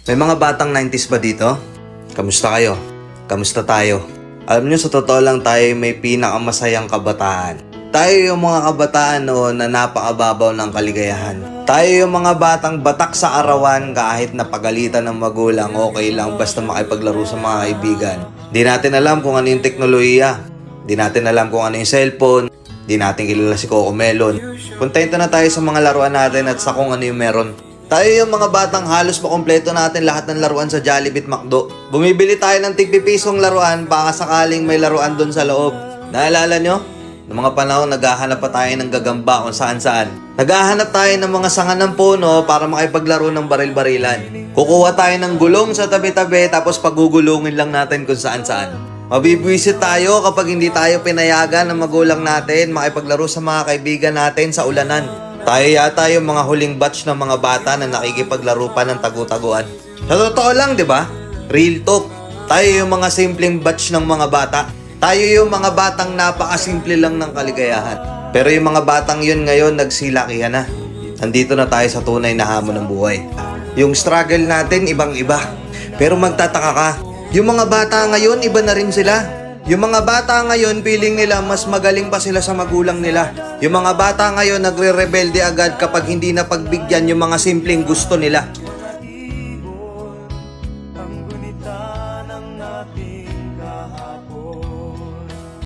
May mga batang 90s ba dito? Kamusta kayo? Kamusta tayo? Alam nyo, sa totoo lang tayo may pinakamasayang kabataan. Tayo yung mga kabataan noon na napakababaw ng kaligayahan. Tayo yung mga batang batak sa arawan kahit napagalitan ng magulang, okay lang basta makipaglaro sa mga kaibigan. Di natin alam kung ano yung teknolohiya. Di natin alam kung ano yung cellphone. Di natin kilala si Coco Melon. Kontento na tayo sa mga laruan natin at sa kung ano yung meron. Tayo yung mga batang halos makompleto natin lahat ng laruan sa Jollibee at McDo. Bumibili tayo ng tig-pipisong laruan baka sakaling may laruan doon sa loob. Naalala nyo? Noong mga panahon, naghahanap pa tayo ng gagamba kung saan-saan. Naghahanap tayo ng mga sanga ng puno para makipaglaro ng baril-barilan. Kukuha tayo ng gulong sa tabi-tabi tapos pagugulungin lang natin kung saan-saan. Mabibwisit tayo kapag hindi tayo pinayagan ng magulang natin makipaglaro sa mga kaibigan natin sa ulanan. Tayo yata yung mga huling batch ng mga bata na nakikipaglaro pa ng tagu-taguan. Sa totoo lang, di ba? Real talk. Tayo yung mga simpleng batch ng mga bata. Tayo yung mga batang napakasimple lang ng kaligayahan. Pero yung mga batang yun ngayon, nagsilakihan na. Nandito na tayo sa tunay na hamon ng buhay. Yung struggle natin, ibang-iba. Pero magtataka ka, yung mga bata ngayon, iba na rin sila. Yung mga bata ngayon, feeling nila mas magaling pa sila sa magulang nila. Yung mga bata ngayon, nagre-rebelde agad kapag hindi na pagbigyan yung mga simpleng gusto nila.